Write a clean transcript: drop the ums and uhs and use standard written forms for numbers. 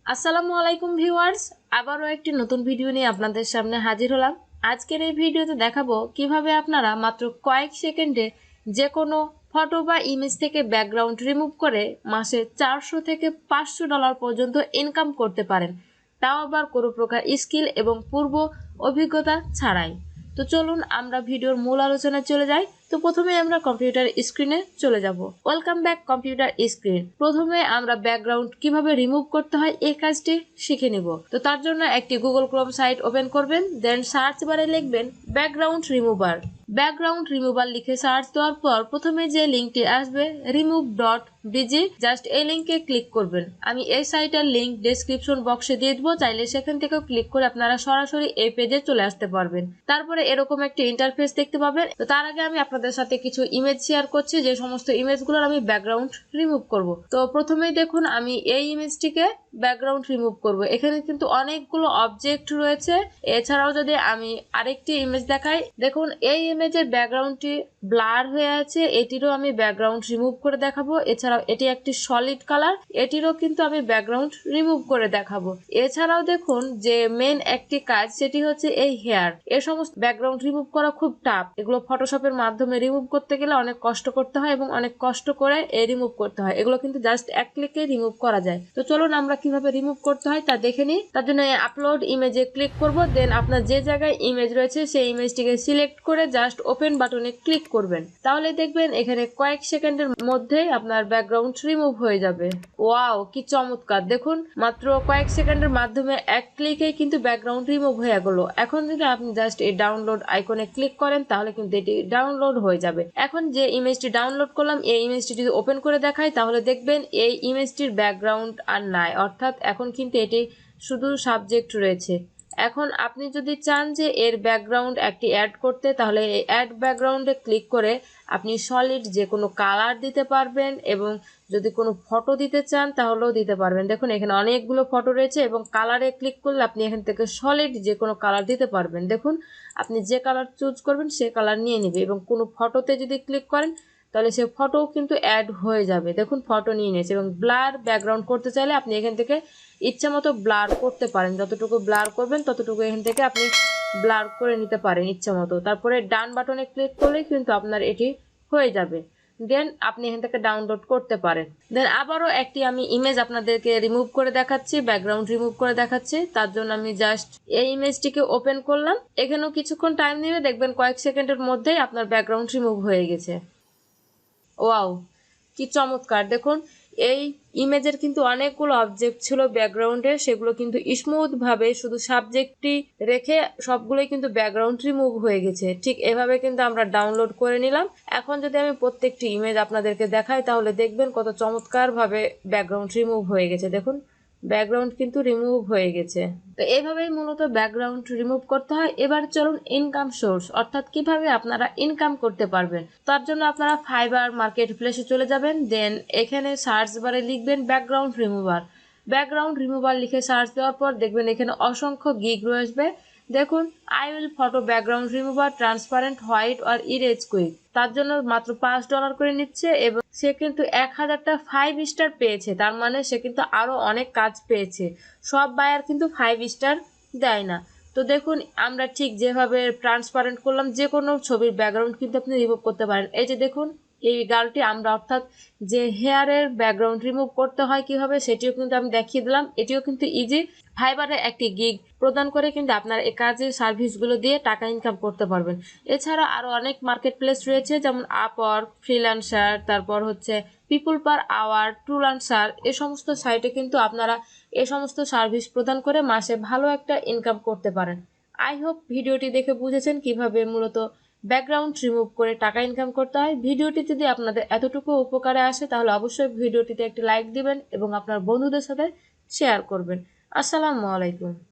আসসালামু আলাইকুম ভিউয়ার্স, আবারও একটি নতুন ভিডিও নিয়ে আপনাদের সামনে হাজির হলাম। আজকের এই ভিডিওতে দেখাবো কিভাবে আপনারা মাত্র কয়েক সেকেন্ডে যে কোনো ফটো বা ইমেজ থেকে ব্যাকগ্রাউন্ড রিমুভ করে মাসে 400 থেকে $500 পর্যন্ত ইনকাম করতে পারেন, তাও আবার কোনো প্রকার স্কিল এবং পূর্ব অভিজ্ঞতা ছাড়াই। তো চলুন আমরা ভিডিওর মূল আলোচনায় চলে যাই। তো প্রথমে আমরা কম্পিউটার স্ক্রিনে চলে যাব। Welcome back computer screen. প্রথমে আমরা ব্যাকগ্রাউন্ড কিভাবে রিমুভ করতে হয় এই কাজটি শিখে নিব। তো তার জন্য একটি গুগল ক্রোম সাইট ওপেন করবেন, দেন সার্চ বারে লিখবেন ব্যাকগ্রাউন্ড রিমুভার। ব্যাকগ্রাউন্ড রিমুভার লিখে সার্চ দেওয়ার পর প্রথমে যে লিঙ্কটি আসবে remove.bg, জাস্ট এই লিঙ্কে ক্লিক করবেন। আমি এই সাইটের লিঙ্ক ডেসক্রিপশন বক্সে দিয়ে দেবো, চাইলে সেখান থেকেও ক্লিক করে আপনারা সরাসরি এই পেজে চলে আসতে পারবেন। তারপরে এরকম একটি ইন্টারফেস দেখতে পাবেন। তো তার আগে আমি আপনাদের সাথে কিছু ইমেজ শেয়ার করছি, যে সমস্ত ইমেজগুলোর আমি ব্যাকগ্রাউন্ড রিমুভ করব। তো প্রথমেই দেখুন আমি এই ইমেজটিকে ব্যাকগ্রাউন্ড রিমুভ করব। এখানে কিন্তু অনেকগুলো অবজেক্ট রয়েছে। এছাড়াও যদি আমি আরেকটি ইমেজ দেখাই, দেখুন এই ইমেজের ব্যাকগ্রাউন্ডটি ব্লার হয়ে আছে, এটিরও আমি ব্যাকগ্রাউন্ড রিমুভ করে দেখাবো। এছাড়াও এটি একটি সলিড কালার, এটিরও কিন্তু আমি ব্যাকগ্রাউন্ড রিমুভ করে দেখাবো। এছাড়াও দেখুন যে মেন একটি কাজ, সেটি হচ্ছে এই হেয়ার। এ সমস্ত ব্যাকগ্রাউন্ড রিমুভ করা খুব টাফ। এগুলো ফটোশপের মাধ্যমে রিমুভ করতে গেলে অনেক কষ্ট করতে হয় এবং অনেক কষ্ট করে রিমুভ করতে হয়। এগুলো কিন্তু জাস্ট এক ক্লিকে রিমুভ করা যায়। তো চলুন আমরা কিভাবে রিমুভ করতে হয় তা দেখে নিই। তার জন্য আপলোড ইমেজে ক্লিক করব, দেন আপনার যে জায়গায় ইমেজ রয়েছে সেই ইমেজটিকে সিলেক্ট করে জাস্ট ওপেন বাটনে ক্লিক করবেন। তাহলে দেখবেন এখানে কয়েক সেকেন্ডের মধ্যেই আপনার ব্যাকগ্রাউন্ড রিমুভ হয়ে যাবে। ওয়াও, কি চমৎকার! দেখুন মাত্র কয়েক সেকেন্ডের মাধ্যমে এক ক্লিকেই কিন্তু ব্যাকগ্রাউন্ড রিমুভ হয়ে গেল। এখন যদি আপনি জাস্ট এই ডাউনলোড আইকনে ক্লিক করেন তাহলে কিন্তু এটি ডাউনলোড হয়ে যাবে। এখন যে ইমেজটি ডাউনলোড করলাম এই ইমেজটি যদি ওপেন করে দেখাই তাহলে দেখবেন এই ইমেজটির ব্যাকগ্রাউন্ড আর নাই, অর্থাৎ এখন কিন্তু এটি শুধু সাবজেক্ট রয়েছে। এখন আপনি যদি চান যে এর ব্যাকগ্রাউন্ড একটি অ্যাড করতে, তাহলে এই অ্যাড ব্যাকগ্রাউন্ডে ক্লিক করে আপনি সলিড যে কোনো কালার দিতে পারবেন, এবং যদি কোনো ফটো দিতে চান তাহলেও দিতে পারবেন। দেখুন এখানে অনেকগুলো ফটো রয়েছে এবং কালারে ক্লিক করলে আপনি এখান থেকে সলিড যে কোনো কালার দিতে পারবেন। দেখুন আপনি যে কালার চুজ করবেন সে কালার নিয়ে নেবে, এবং কোনো ফটোতে যদি ক্লিক করেন তাহলে সে ফটোও কিন্তু অ্যাড হয়ে যাবে। দেখুন ফটো নিয়ে নিয়েছে। এবং ব্লার ব্যাকগ্রাউন্ড করতে চাইলে আপনি এখান থেকে ইচ্ছা মতো ব্লার করতে পারেন, যতটুকু ব্লার করবেন ততটুকু এখান থেকে আপনি ব্লার করে নিতে পারেন ইচ্ছা মতো। তারপরে ডান বাটনে ক্লিক করলেই কিন্তু আপনার এটি হয়ে যাবে। দেন আপনি এখান থেকে ডাউনলোড করতে পারেন। দেন আবারও একটি আমি ইমেজ আপনাদেরকে রিমুভ করে দেখাচ্ছি, ব্যাকগ্রাউন্ড রিমুভ করে দেখাচ্ছি। তার জন্য আমি জাস্ট এই ইমেজটিকে ওপেন করলাম। এখানেও কিছুক্ষণ টাইম নেবে, দেখবেন কয়েক সেকেন্ডের মধ্যেই আপনার ব্যাকগ্রাউন্ড রিমুভ হয়ে গেছে। ওয়াও, কি চমৎকার! দেখুন এই ইমেজের কিন্তু অনেকগুলো অবজেক্ট ছিল ব্যাকগ্রাউন্ডে, সেগুলো কিন্তু স্মুথ ভাবে শুধু সাবজেক্টটি রেখে সবগুলোই কিন্তু ব্যাকগ্রাউন্ড রিমুভ হয়ে গেছে। ঠিক এভাবে কিন্তু আমরা ডাউনলোড করে নিলাম। এখন যদি আমি প্রত্যেকটি ইমেজ আপনাদেরকে দেখাই তাহলে দেখবেন কত চমৎকার ভাবে ব্যাকগ্রাউন্ড রিমুভ হয়ে গেছে। দেখুন ব্যাকগ্রাউন্ড কিন্তু রিমুভ হয়ে গেছে। তো এইভাবেই মূলত ব্যাকগ্রাউন্ড রিমুভ করতে হয়। এবার চলুন ইনকাম সোর্স, অর্থাৎ কিভাবে আপনারা ইনকাম করতে পারবেন। তার জন্য আপনারা ফাইবার মার্কেট প্লেসে চলে যাবেন, দেন এখানে সার্চ বারে লিখবেন ব্যাকগ্রাউন্ড রিমুভার। ব্যাকগ্রাউন্ড রিমুভার লিখে সার্চ দেওয়ার পর দেখবেন এখানে অসংখ্য গিগ রয়েছে। দেখুন I will photo background remover transparent white আর ইরেজ কুইক। তার জন্য মাত্র $5 করে নিচ্ছে, এবং সে কিন্তু 1000টা 5 স্টার পেয়েছে। তার মানে সে কিন্তু আরো অনেক কাজ পেয়েছে। সব বায়ার কিন্তু 5 স্টার দেয় না। তো দেখুন আমরা ঠিক যেভাবে ট্রান্সপারেন্ট করলাম, যে কোনো ছবির ব্যাকগ্রাউন্ড কিন্তু আপনি রিমুভ করতে পারেন। এই যে দেখুন এই গালটি আমরা, অর্থাৎ যে হেয়ারের ব্যাকগ্রাউন্ড রিমুভ করতে হয় কিভাবে সেটিও কিন্তু আমি দেখিয়ে দিলাম। এটিও কিন্তু ইজি। ফাইবারে একটি গিগ প্রদান করে কিন্তু আপনার এই কাজের সার্ভিসগুলো দিয়ে টাকা ইনকাম করতে পারবেন। এছাড়া আরো অনেক মার্কেট প্লেস রয়েছে, যেমন আপওয়ার্ক, ফ্রিল্যান্সার, তারপর হচ্ছে পিপল পার আওয়ার, ট্রুলান্সার। এ সমস্ত সাইটে কিন্তু আপনারা এ সমস্ত সার্ভিস প্রদান করে মাসে ভালো একটা ইনকাম করতে পারেন। আই হোপ ভিডিওটি দেখে বুঝেছেন কিভাবে মূলত ব্যাকগ্রাউন্ড রিমুভ করে টাকা ইনকাম করতে হয়। ভিডিওটি যদি আপনাদের এতটুকু উপকারে আসে তাহলে অবশ্যই ভিডিওটিতে একটি লাইক দিবেন এবং আপনার বন্ধুদের সাথে শেয়ার করবেন। আসসালামু আলাইকুম।